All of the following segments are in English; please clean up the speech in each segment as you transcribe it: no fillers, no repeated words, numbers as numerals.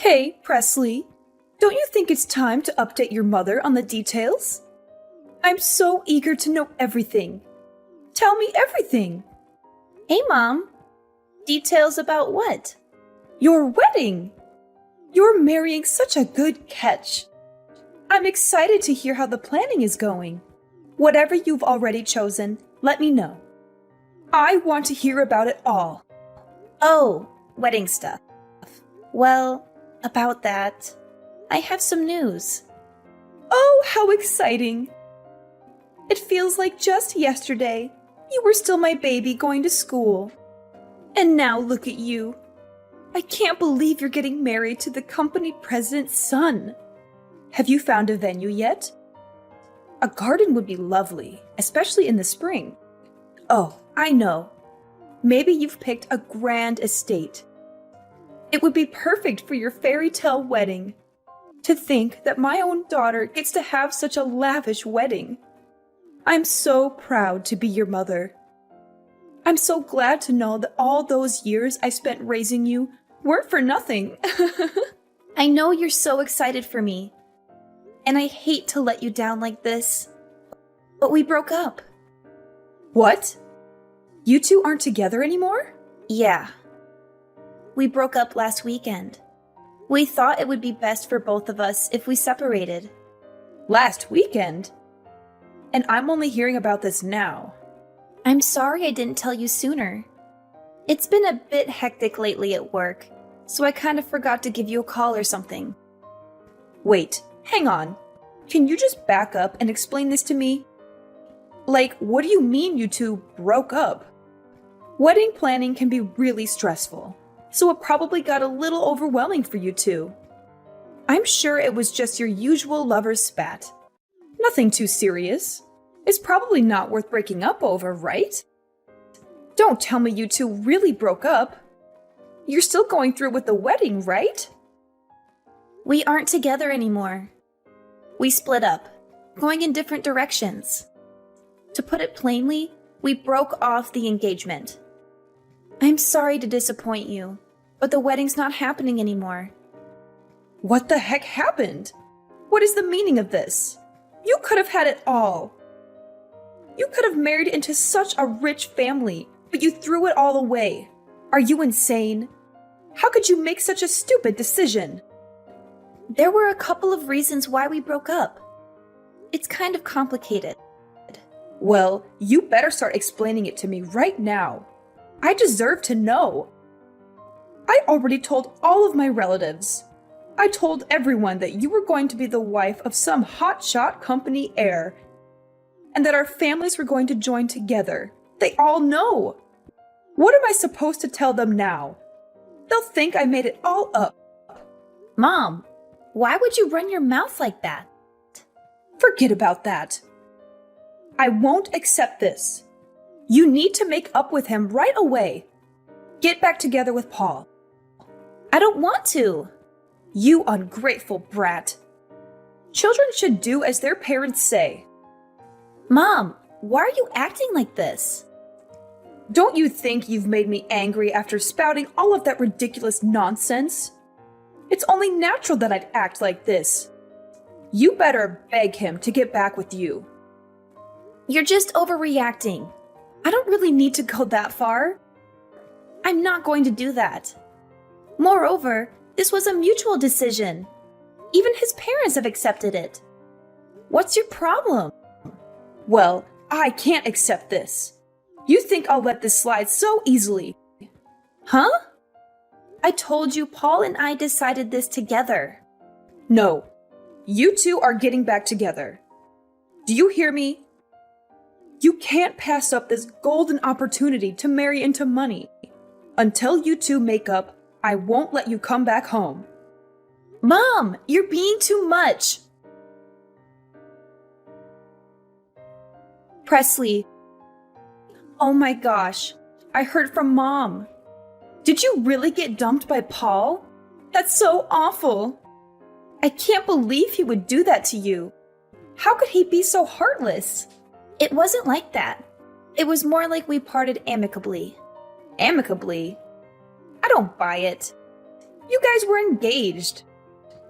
Hey, Presley, don't you think it's time to update your mother on the details? I'm so eager to know everything. Tell me everything. Hey, Mom. Details about what? Your wedding! You're marrying such a good catch. I'm excited to hear how the planning is going. Whatever you've already chosen, let me know. I want to hear about it all. Oh, wedding stuff. Well, about that, I have some news. Oh, how exciting! It feels like just yesterday you were still my baby going to school. And now look at you. I can't believe you're getting married to the company president's son. Have you found a venue yet? A garden would be lovely, especially in the spring. Oh, I know. Maybe you've picked a grand estate. It would be perfect for your fairy tale wedding. To think that my own daughter gets to have such a lavish wedding. I'm so proud to be your mother. I'm so glad to know that all those years I spent raising you weren't for nothing. I know you're so excited for me, and I hate to let you down like this, but we broke up. What? You two aren't together anymore? Yeah. We broke up last weekend. We thought it would be best for both of us if we separated. Last weekend? And I'm only hearing about this now. I'm sorry I didn't tell you sooner. It's been a bit hectic lately at work, so I kind of forgot to give you a call or something. Wait, hang on. Can you just back up and explain this to me? Like, what do you mean you two broke up? Wedding planning can be really stressful, so it probably got a little overwhelming for you two. I'm sure it was just your usual lover's spat. Nothing too serious. It's probably not worth breaking up over, right? Don't tell me you two really broke up. You're still going through with the wedding, right? We aren't together anymore. We split up, going in different directions. To put it plainly, we broke off the engagement. I'm sorry to disappoint you, but the wedding's not happening anymore. What the heck happened? What is the meaning of this? You could have had it all. You could have married into such a rich family, but you threw it all away. Are you insane? How could you make such a stupid decision? There were a couple of reasons why we broke up. It's kind of complicated. Well, you better start explaining it to me right now. I deserve to know. I already told all of my relatives. I told everyone that you were going to be the wife of some hotshot company heir, and that our families were going to join together. They all know. What am I supposed to tell them now? They'll think I made it all up. Mom, why would you run your mouth like that? Forget about that. I won't accept this. You need to make up with him right away. Get back together with Paul. I don't want to. You ungrateful brat. Children should do as their parents say. Mom, why are you acting like this? Don't you think you've made me angry after spouting all of that ridiculous nonsense? It's only natural that I'd act like this. You better beg him to get back with you. You're just overreacting. I don't really need to go that far. I'm not going to do that. Moreover, this was a mutual decision. Even his parents have accepted it. What's your problem? Well, I can't accept this. You think I'll let this slide so easily? Huh? I told you Paul and I decided this together. No, you two are getting back together. Do you hear me? You can't pass up this golden opportunity to marry into money. Until you two make up, I won't let you come back home. Mom, you're being too much. Presley. Oh my gosh, I heard from Mom. Did you really get dumped by Paul? That's so awful. I can't believe he would do that to you. How could he be so heartless? It wasn't like that. It was more like we parted amicably. Amicably? I don't buy it. You guys were engaged.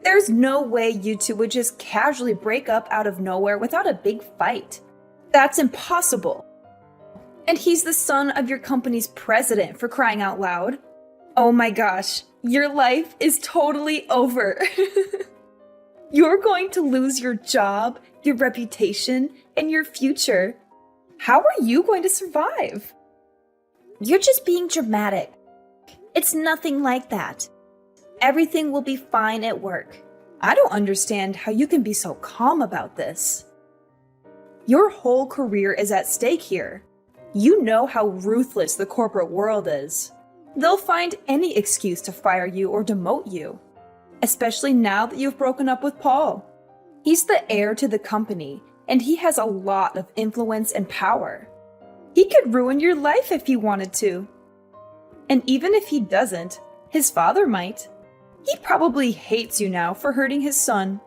There's no way you two would just casually break up out of nowhere without a big fight. That's impossible. And he's the son of your company's president, for crying out loud. Oh my gosh, your life is totally over. You're going to lose your job, your reputation, and your future. How are you going to survive? You're just being dramatic. It's nothing like that. Everything will be fine at work. I don't understand how you can be so calm about this. Your whole career is at stake here. You know how ruthless the corporate world is. They'll find any excuse to fire you or demote you, especially now that you've broken up with Paul. He's the heir to the company, and he has a lot of influence and power. He could ruin your life if he wanted to. And even if he doesn't, his father might. He probably hates you now for hurting his son.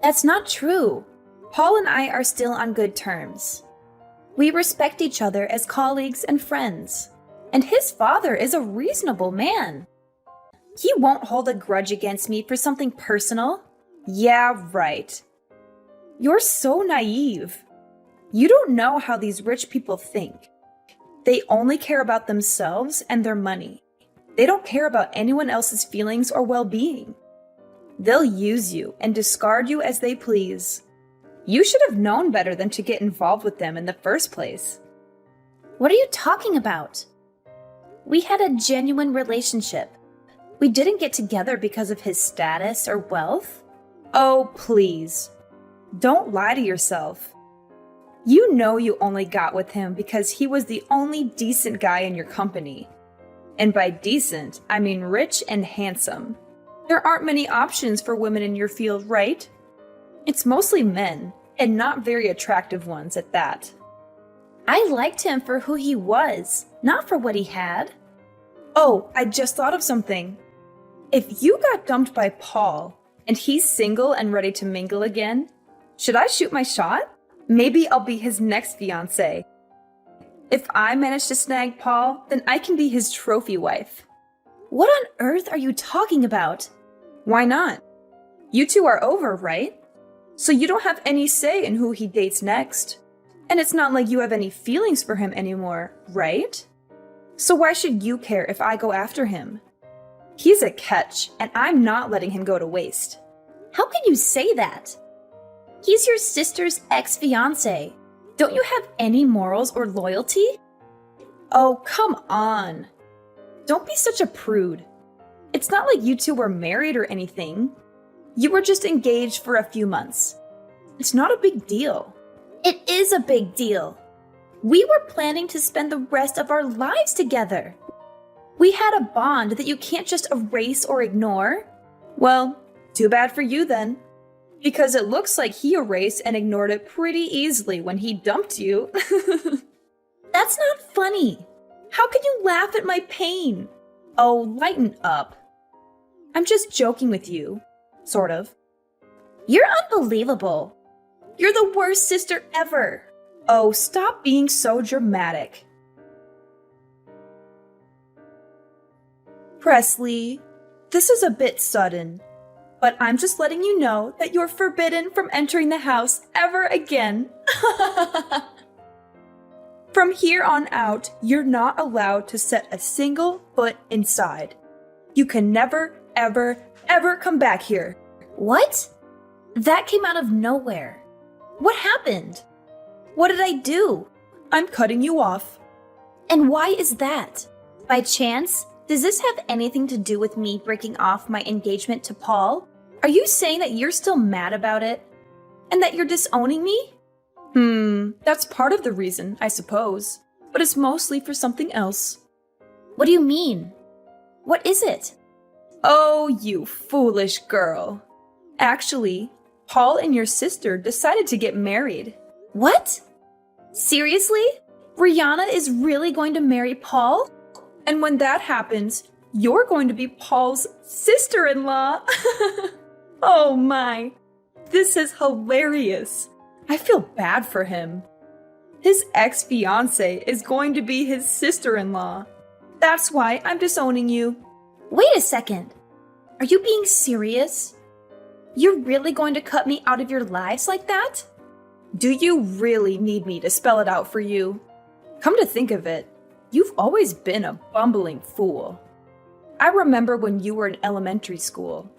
That's not true. Paul and I are still on good terms. We respect each other as colleagues and friends. And his father is a reasonable man. He won't hold a grudge against me for something personal. Yeah, right. You're so naive. You don't know how these rich people think. They only care about themselves and their money. They don't care about anyone else's feelings or well-being. They'll use you and discard you as they please. You should have known better than to get involved with them in the first place. What are you talking about? We had a genuine relationship. We didn't get together because of his status or wealth. Oh, please. Don't lie to yourself. You know you only got with him because he was the only decent guy in your company. And by decent, I mean rich and handsome. There aren't many options for women in your field, right? It's mostly men, and not very attractive ones at that. I liked him for who he was, not for what he had. Oh, I just thought of something. If you got dumped by Paul, and he's single and ready to mingle again, should I shoot my shot? Maybe I'll be his next fiancé. If I manage to snag Paul, then I can be his trophy wife. What on earth are you talking about? Why not? You two are over, right? So you don't have any say in who he dates next. And it's not like you have any feelings for him anymore, right? So why should you care if I go after him? He's a catch, and I'm not letting him go to waste. How can you say that? He's your sister's ex-fiancé. Don't you have any morals or loyalty? Oh, come on. Don't be such a prude. It's not like you two were married or anything. You were just engaged for a few months. It's not a big deal. It is a big deal. We were planning to spend the rest of our lives together. We had a bond that you can't just erase or ignore. Well, too bad for you then. Because it looks like he erased and ignored it pretty easily when he dumped you. That's not funny. How can you laugh at my pain? Oh, lighten up. I'm just joking with you. Sort of. You're unbelievable. You're the worst sister ever. Oh, stop being so dramatic. Presley, this is a bit sudden, but I'm just letting you know that you're forbidden from entering the house ever again. From here on out, you're not allowed to set a single foot inside. You can never, ever, ever come back here. What? That came out of nowhere. What happened? What did I do? I'm cutting you off. And why is that? By chance? Does this have anything to do with me breaking off my engagement to Paul? Are you saying that you're still mad about it? And that you're disowning me? That's part of the reason, I suppose. But it's mostly for something else. What do you mean? What is it? Oh, you foolish girl. Actually, Paul and your sister decided to get married. What? Seriously? Rihanna is really going to marry Paul? And when that happens, you're going to be Paul's sister-in-law. Oh my, this is hilarious. I feel bad for him. His ex-fiancée is going to be his sister-in-law. That's why I'm disowning you. Wait a second. Are you being serious? You're really going to cut me out of your lives like that? Do you really need me to spell it out for you? Come to think of it, you've always been a bumbling fool. I remember when you were in elementary school.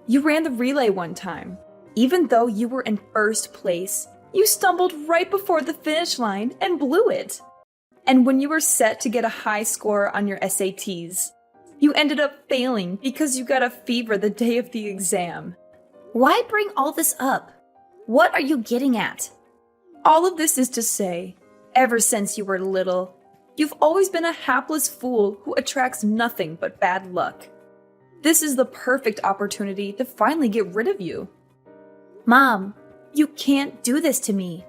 You ran the relay one time. Even though you were in first place, you stumbled right before the finish line and blew it. And when you were set to get a high score on your SATs, you ended up failing because you got a fever the day of the exam. Why bring all this up? What are you getting at? All of this is to say, ever since you were little, you've always been a hapless fool who attracts nothing but bad luck. This is the perfect opportunity to finally get rid of you. Mom, you can't do this to me.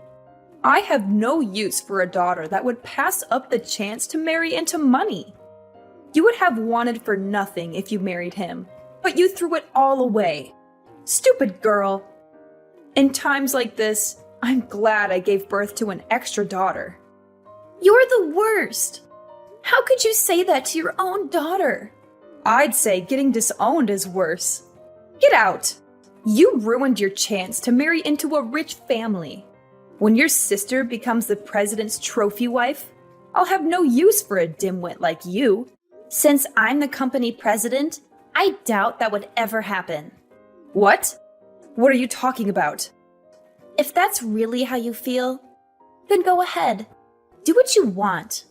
I have no use for a daughter that would pass up the chance to marry into money. You would have wanted for nothing if you married him, but you threw it all away. Stupid girl. In times like this, I'm glad I gave birth to an extra daughter. You're the worst. How could you say that to your own daughter? I'd say getting disowned is worse. Get out! You ruined your chance to marry into a rich family. When your sister becomes the president's trophy wife, I'll have no use for a dimwit like you. Since I'm the company president, I doubt that would ever happen. What? What are you talking about? If that's really how you feel, then go ahead. Do what you want.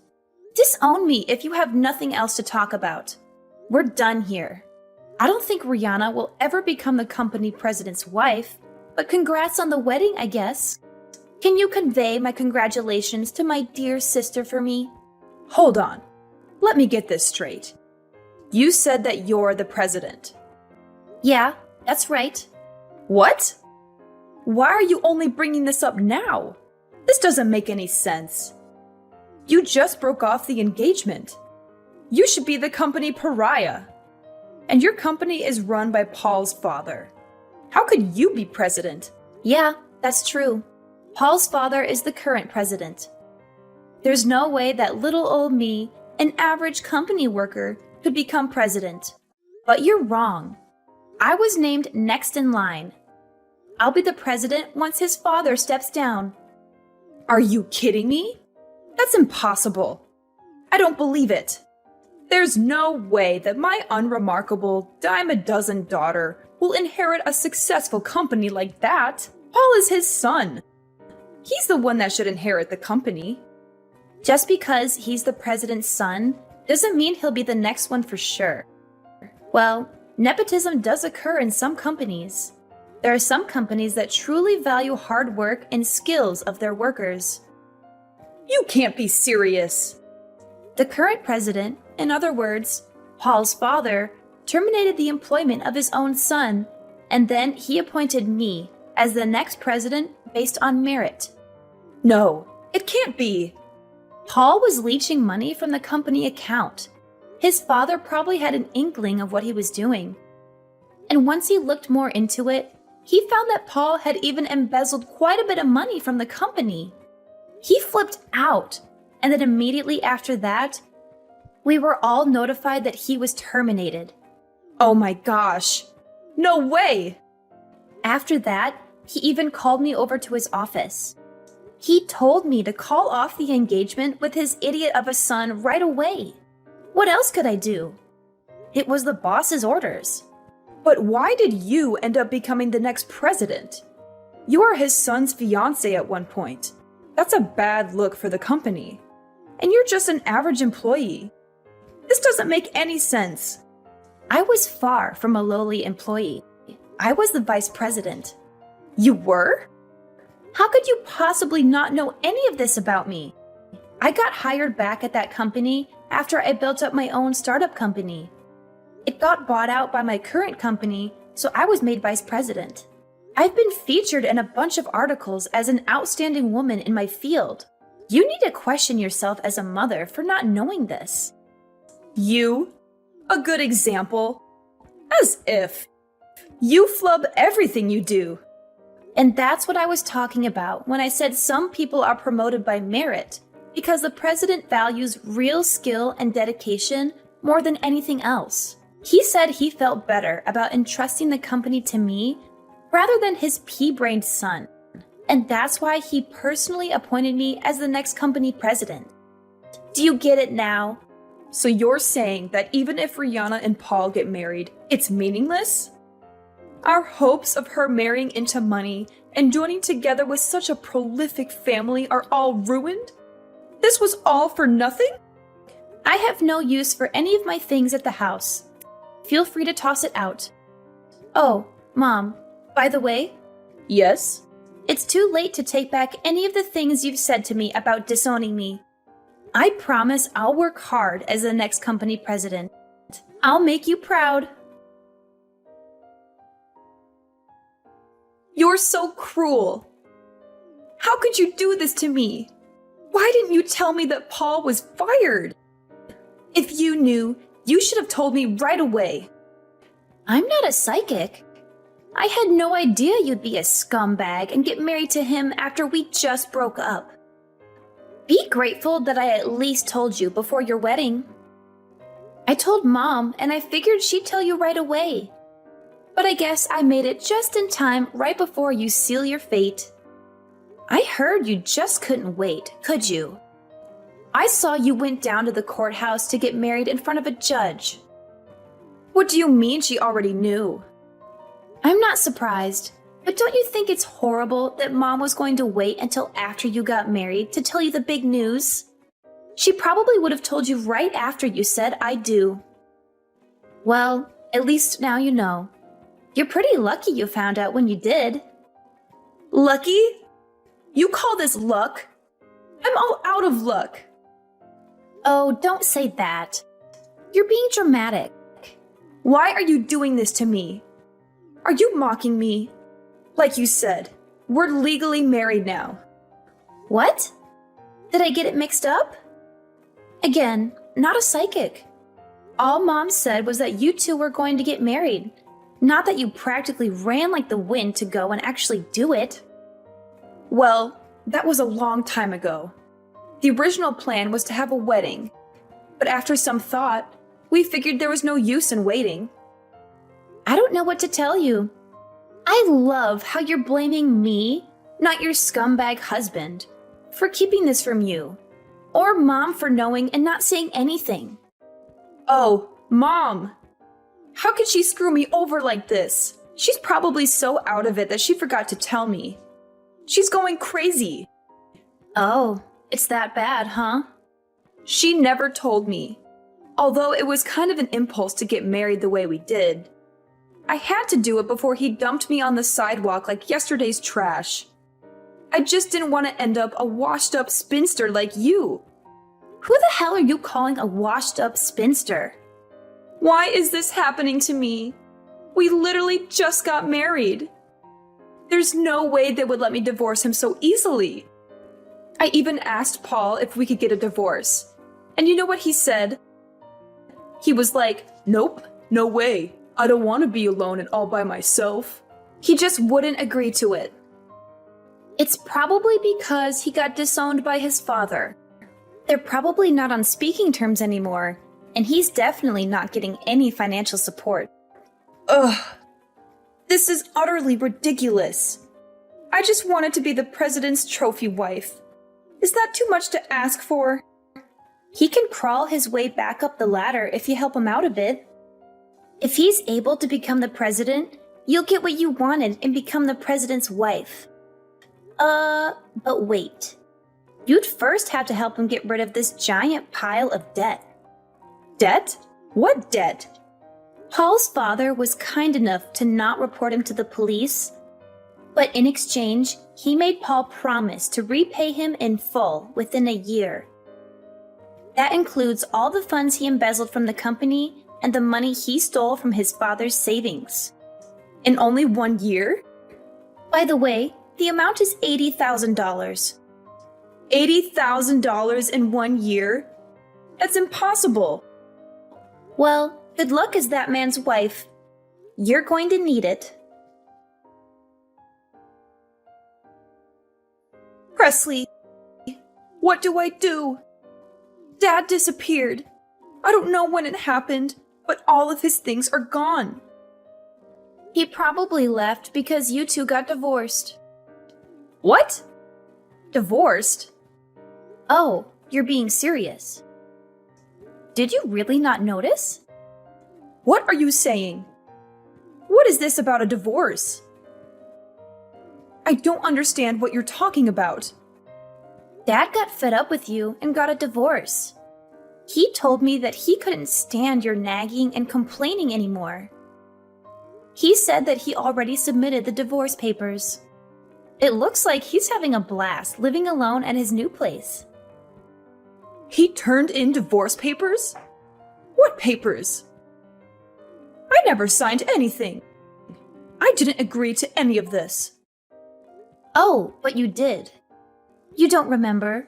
Disown me if you have nothing else to talk about. We're done here. I don't think Rihanna will ever become the company president's wife, but congrats on the wedding, I guess. Can you convey my congratulations to my dear sister for me? Hold on. Let me get this straight. You said that you're the president. Yeah, that's right. What? Why are you only bringing this up now? This doesn't make any sense. You just broke off the engagement. You should be the company pariah. And your company is run by Paul's father. How could you be president? Yeah, that's true. Paul's father is the current president. There's no way that little old me, an average company worker, could become president. But you're wrong. I was named next in line. I'll be the president once his father steps down. Are you kidding me? That's impossible. I don't believe it. There's no way that my unremarkable dime-a-dozen daughter will inherit a successful company like that. Paul is his son. He's the one that should inherit the company. Just because he's the president's son doesn't mean he'll be the next one for sure. Well, nepotism does occur in some companies. There are some companies that truly value hard work and skills of their workers. You can't be serious. The current president, in other words, Paul's father, terminated the employment of his own son, and then he appointed me as the next president based on merit. No, it can't be. Paul was leeching money from the company account. His father probably had an inkling of what he was doing. And once he looked more into it, he found that Paul had even embezzled quite a bit of money from the company. He flipped out, and then immediately after that, we were all notified that he was terminated. Oh my gosh. No way! After that, he even called me over to his office. He told me to call off the engagement with his idiot of a son right away. What else could I do? It was the boss's orders. But why did you end up becoming the next president? You were his son's fiancé at one point. That's a bad look for the company. And you're just an average employee. This doesn't make any sense. I was far from a lowly employee. I was the vice president. You were? How could you possibly not know any of this about me? I got hired back at that company after I built up my own startup company. It got bought out by my current company, so I was made vice president. I've been featured in a bunch of articles as an outstanding woman in my field. You need to question yourself as a mother for not knowing this. You? A good example? As if. You flub everything you do. And that's what I was talking about when I said some people are promoted by merit, because the president values real skill and dedication more than anything else. He said he felt better about entrusting the company to me rather than his pea-brained son, and that's why he personally appointed me as the next company president. Do you get it now? So you're saying that even if Rihanna and Paul get married, it's meaningless? Our hopes of her marrying into money and joining together with such a prolific family are all ruined? This was all for nothing? I have no use for any of my things at the house. Feel free to toss it out. Oh, Mom, by the way, Yes? it's too late to take back any of the things you've said to me about disowning me. I promise I'll work hard as the next company president. I'll make you proud. You're so cruel. How could you do this to me? Why didn't you tell me that Paul was fired? If you knew, you should have told me right away. I'm not a psychic. I had no idea you'd be a scumbag and get married to him after we just broke up. Be grateful that I at least told you before your wedding. I told Mom, and I figured she'd tell you right away. But I guess I made it just in time right before you seal your fate. I heard you just couldn't wait, could you? I saw you went down to the courthouse to get married in front of a judge. What do you mean she already knew? I'm not surprised, but don't you think it's horrible that Mom was going to wait until after you got married to tell you the big news? She probably would have told you right after you said I do. Well, at least now you know. You're pretty lucky you found out when you did. Lucky? You call this luck? I'm all out of luck. Oh, don't say that. You're being dramatic. Why are you doing this to me? Are you mocking me? Like you said, we're legally married now. What? Did I get it mixed up? Again, not a psychic. All Mom said was that you two were going to get married, not that you practically ran like the wind to go and actually do it. Well, that was a long time ago. The original plan was to have a wedding, but after some thought, we figured there was no use in waiting. I don't know what to tell you. I love how you're blaming me, not your scumbag husband, for keeping this from you, or Mom for knowing and not saying anything. Oh, Mom! How could she screw me over like this? She's probably so out of it that she forgot to tell me. She's going crazy. Oh, it's that bad, huh? She never told me. Although it was kind of an impulse to get married the way we did. I had to do it before he dumped me on the sidewalk like yesterday's trash. I just didn't want to end up a washed-up spinster like you. Who the hell are you calling a washed-up spinster? Why is this happening to me? We literally just got married. There's no way they would let me divorce him so easily. I even asked Paul if we could get a divorce. And you know what he said? He was like, "Nope, no way. I don't want to be alone and all by myself." He just wouldn't agree to it. It's probably because he got disowned by his father. They're probably not on speaking terms anymore, and he's definitely not getting any financial support. Ugh. This is utterly ridiculous. I just wanted to be the president's trophy wife. Is that too much to ask for? He can crawl his way back up the ladder if you help him out a bit. If he's able to become the president, you'll get what you wanted and become the president's wife. But wait. You'd first have to help him get rid of this giant pile of debt. Debt? What debt? Paul's father was kind enough to not report him to the police, but in exchange, he made Paul promise to repay him in full within a year. That includes all the funds he embezzled from the company and the money he stole from his father's savings. In only 1 year? By the way, the amount is $80,000. $80,000 in 1 year? That's impossible. Well, good luck as that man's wife. You're going to need it. Presley, what do I do? Dad disappeared. I don't know when it happened, but all of his things are gone. He probably left because you two got divorced. What? Divorced? Oh, you're being serious. Did you really not notice? What are you saying? What is this about a divorce? I don't understand what you're talking about. Dad got fed up with you and got a divorce. He told me that he couldn't stand your nagging and complaining anymore. He said that he already submitted the divorce papers. It looks like he's having a blast living alone at his new place. He turned in divorce papers? What papers? I never signed anything. I didn't agree to any of this. Oh, but you did. You don't remember?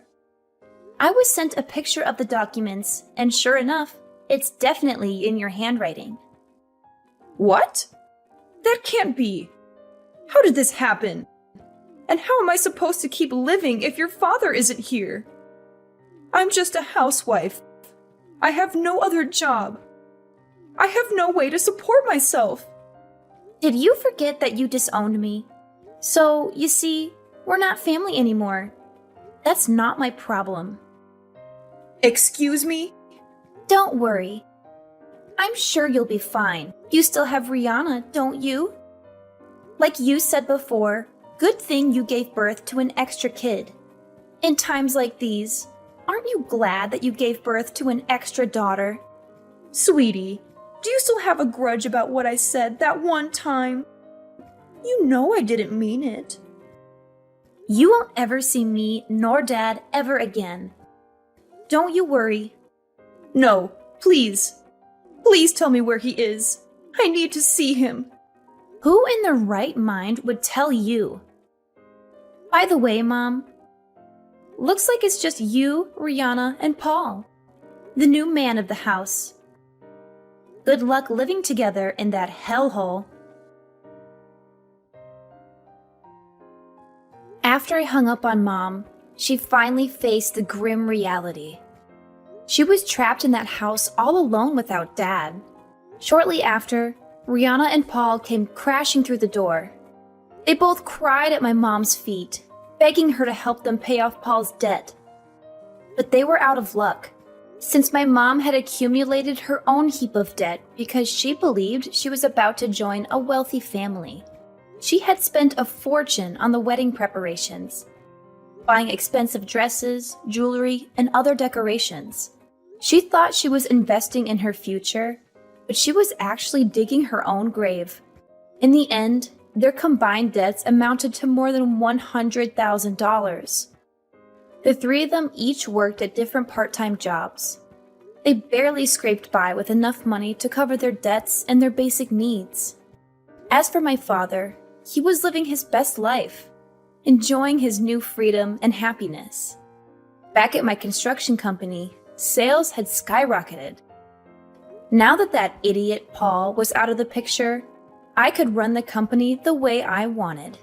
I was sent a picture of the documents, and sure enough, it's definitely in your handwriting. What? That can't be. How did this happen? And how am I supposed to keep living if your father isn't here? I'm just a housewife. I have no other job. I have no way to support myself. Did you forget that you disowned me? So, you see, we're not family anymore. That's not my problem. Excuse me? Don't worry. I'm sure you'll be fine. You still have Rihanna, don't you? Like you said before, good thing you gave birth to an extra kid. In times like these, aren't you glad that you gave birth to an extra daughter? Sweetie, do you still have a grudge about what I said that one time? You know I didn't mean it. You won't ever see me nor Dad ever again. Don't you worry. No, please. Please tell me where he is. I need to see him. Who in their right mind would tell you? By the way, Mom, looks like it's just you, Rihanna, and Paul, the new man of the house. Good luck living together in that hellhole. After I hung up on Mom, she finally faced the grim reality. She was trapped in that house all alone without Dad. Shortly after, Rihanna and Paul came crashing through the door. They both cried at my mom's feet, begging her to help them pay off Paul's debt. But they were out of luck, since my mom had accumulated her own heap of debt because she believed she was about to join a wealthy family. She had spent a fortune on the wedding preparations, buying expensive dresses, jewelry, and other decorations. She thought she was investing in her future, but she was actually digging her own grave. In the end, their combined debts amounted to more than $100,000. The three of them each worked at different part-time jobs. They barely scraped by with enough money to cover their debts and their basic needs. As for my father, he was living his best life, enjoying his new freedom and happiness. Back at my construction company, sales had skyrocketed. Now that idiot Paul was out of the picture, I could run the company the way I wanted.